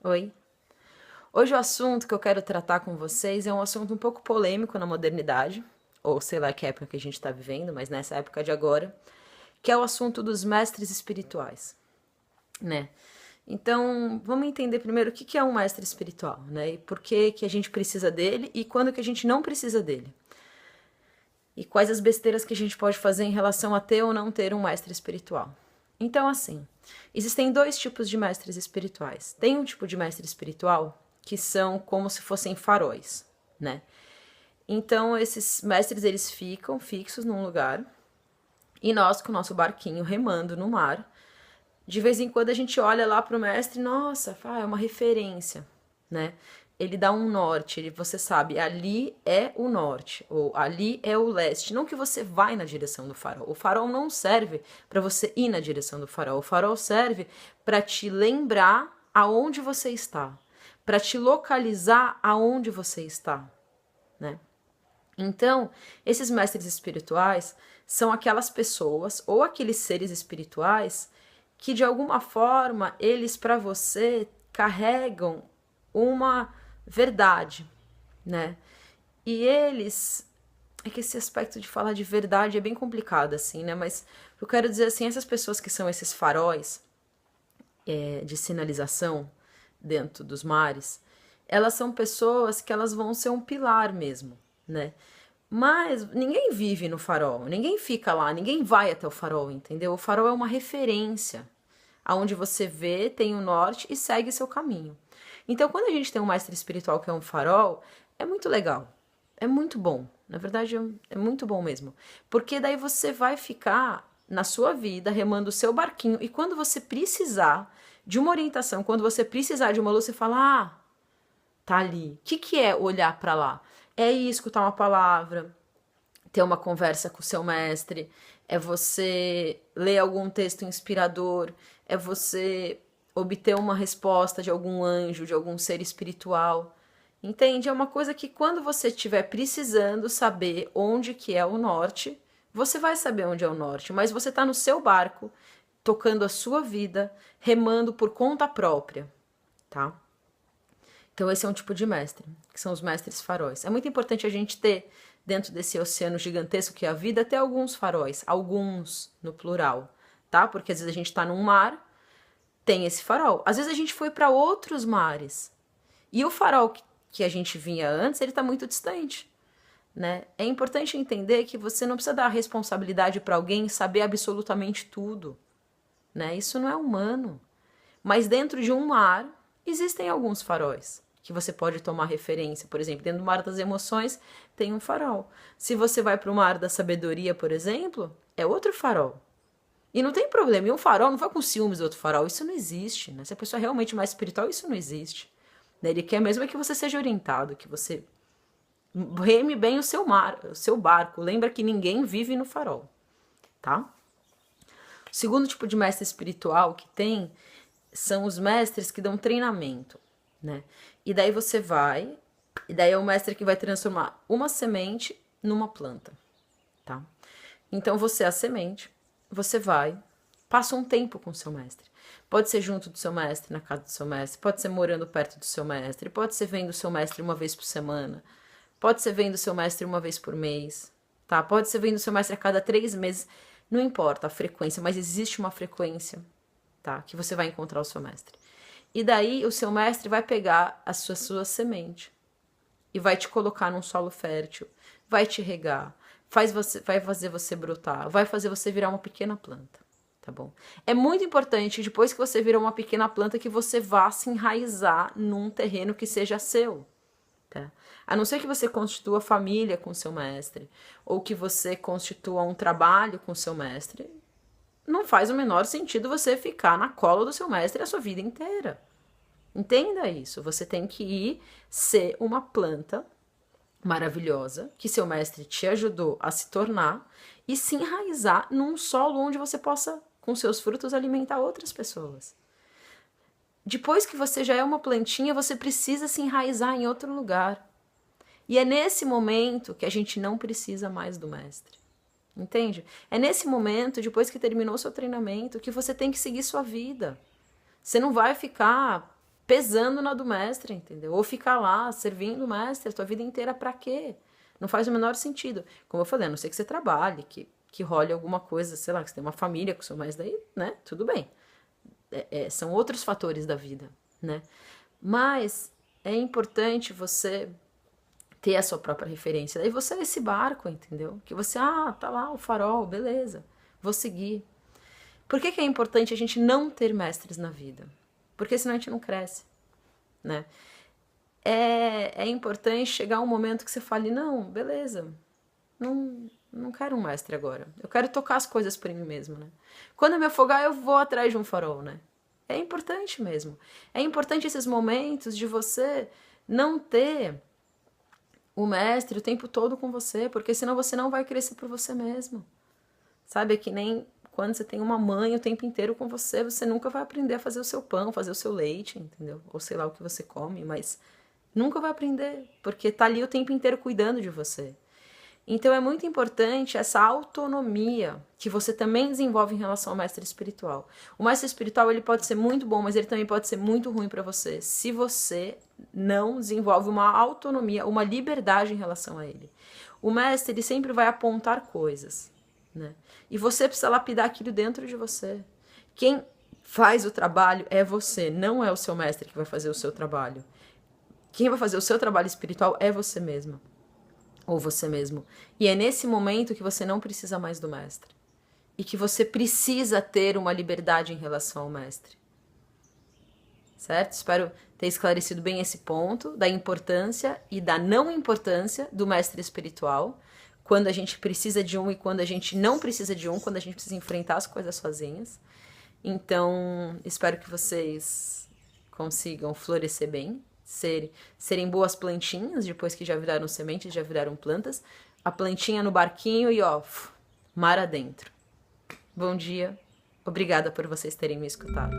Oi. Hoje o assunto que eu quero tratar com vocês é um assunto um pouco polêmico na modernidade, ou sei lá que época que a gente está vivendo, mas nessa época de agora, que é o assunto dos mestres espirituais, né? Então, vamos entender primeiro o que é um mestre espiritual, né? E por que que a gente precisa dele e quando que a gente não precisa dele. E quais as besteiras que a gente pode fazer em relação a ter ou não ter um mestre espiritual. Então, assim, existem dois tipos de mestres espirituais. Tem um tipo de mestre espiritual que são como se fossem faróis, né? Então, esses mestres, eles ficam fixos num lugar e nós, com o nosso barquinho remando no mar, de vez em quando a gente olha lá pro mestre, nossa, é uma referência, né? Ele dá um norte, você sabe, ali é o norte, ou ali é o leste. Não que você vai na direção do farol. O farol não serve para você ir na direção do farol. O farol serve para te lembrar aonde você está, para te localizar aonde você está, né? Então, esses mestres espirituais são aquelas pessoas ou aqueles seres espirituais que de alguma forma eles para você carregam uma verdade, né? E eles é que esse aspecto de falar de verdade é bem complicado assim, né? Mas eu quero dizer assim, essas pessoas que são esses faróis de sinalização dentro dos mares, elas são pessoas que elas vão ser um pilar mesmo, né? Mas ninguém vive no farol, ninguém fica lá, ninguém vai até o farol, entendeu? O farol é uma referência, aonde você vê, tem o norte e segue seu caminho. Então, quando a gente tem um mestre espiritual que é um farol, é muito legal, é muito bom. Na verdade, é muito bom mesmo. Porque daí você vai ficar na sua vida remando o seu barquinho e quando você precisar de uma orientação, quando você precisar de uma luz, você fala: ah, tá ali. O que é olhar para lá? É ir escutar uma palavra, ter uma conversa com o seu mestre, é você ler algum texto inspirador, é você obter uma resposta de algum anjo, de algum ser espiritual. Entende? É uma coisa que quando você estiver precisando saber onde que é o norte, você vai saber onde é o norte, mas você está no seu barco, tocando a sua vida, remando por conta própria, tá? Então esse é um tipo de mestre, que são os mestres faróis. É muito importante a gente ter, dentro desse oceano gigantesco que é a vida, ter alguns faróis, alguns no plural, tá? Porque às vezes a gente tá num mar, tem esse farol. Às vezes a gente foi para outros mares, e o farol que a gente vinha antes, ele tá muito distante, né? É importante entender que você não precisa dar a responsabilidade para alguém saber absolutamente tudo, né? Isso não é humano. Mas dentro de um mar, existem alguns faróis que você pode tomar referência. Por exemplo, dentro do mar das emoções tem um farol. Se você vai para o mar da sabedoria, por exemplo, é outro farol. E não tem problema. E um farol não vai com ciúmes do outro farol. Isso não existe, né? Se a pessoa é realmente mais espiritual, isso não existe. Ele quer mesmo é que você seja orientado, que você reme bem o seu mar, o seu barco. Lembra que ninguém vive no farol, tá? O segundo tipo de mestre espiritual que tem são os mestres que dão treinamento, né? E daí você vai, e daí é o mestre que vai transformar uma semente numa planta, tá? Então você é a semente, você vai, passa um tempo com o seu mestre. Pode ser junto do seu mestre, na casa do seu mestre, pode ser morando perto do seu mestre, pode ser vendo o seu mestre uma vez por semana, pode ser vendo o seu mestre uma vez por mês, tá? Pode ser vendo o seu mestre a cada 3 meses, não importa a frequência, mas existe uma frequência, tá? Que você vai encontrar o seu mestre. E daí o seu mestre vai pegar a sua semente e vai te colocar num solo fértil, vai te regar, vai fazer você brotar, vai fazer você virar uma pequena planta, tá bom? É muito importante, depois que você virar uma pequena planta, que você vá se enraizar num terreno que seja seu, tá? A não ser que você constitua família com seu mestre, ou que você constitua um trabalho com seu mestre, não faz o menor sentido você ficar na cola do seu mestre a sua vida inteira. Entenda isso. Você tem que ir ser uma planta maravilhosa que seu mestre te ajudou a se tornar e se enraizar num solo onde você possa, com seus frutos, alimentar outras pessoas. Depois que você já é uma plantinha, você precisa se enraizar em outro lugar. E é nesse momento que a gente não precisa mais do mestre. Entende? É nesse momento, depois que terminou seu treinamento, que você tem que seguir sua vida. Você não vai ficar pesando na do mestre, entendeu? Ou ficar lá servindo o mestre a tua vida inteira pra quê? Não faz o menor sentido. Como eu falei, a não ser que você trabalhe, que role alguma coisa, sei lá, que você tem uma família com seu mestre, daí, né, tudo bem. São outros fatores da vida, né? Mas é importante você ter a sua própria referência. Daí você é esse barco, entendeu? Que você, tá lá o farol, beleza, vou seguir. Por que é importante a gente não ter mestres na vida? Porque senão a gente não cresce, né? É importante chegar um momento que você fale, não, beleza, não quero um mestre agora. Eu quero tocar as coisas por mim mesmo, né? Quando eu me afogar, eu vou atrás de um farol, né? É importante mesmo. É importante esses momentos de você não ter o mestre o tempo todo com você, porque senão você não vai crescer por você mesmo. Sabe, é que nem quando você tem uma mãe o tempo inteiro com você, você nunca vai aprender a fazer o seu pão, fazer o seu leite, entendeu? Ou sei lá o que você come, mas nunca vai aprender, porque tá ali o tempo inteiro cuidando de você. Então é muito importante essa autonomia que você também desenvolve em relação ao mestre espiritual. O mestre espiritual, ele pode ser muito bom, mas ele também pode ser muito ruim para você, se você não desenvolve uma autonomia, uma liberdade em relação a ele. O mestre, ele sempre vai apontar coisas, né? E você precisa lapidar aquilo dentro de você. Quem faz o trabalho é você, não é o seu mestre que vai fazer o seu trabalho. Quem vai fazer o seu trabalho espiritual é você mesma. Ou você mesmo. E é nesse momento que você não precisa mais do mestre. E que você precisa ter uma liberdade em relação ao mestre. Certo? Espero ter esclarecido bem esse ponto da importância e da não importância do mestre espiritual. Quando a gente precisa de um e quando a gente não precisa de um, quando a gente precisa enfrentar as coisas sozinhas. Então, espero que vocês consigam florescer bem, serem boas plantinhas, depois que já viraram sementes, já viraram plantas. A plantinha no barquinho e ó, mar adentro. Bom dia, obrigada por vocês terem me escutado.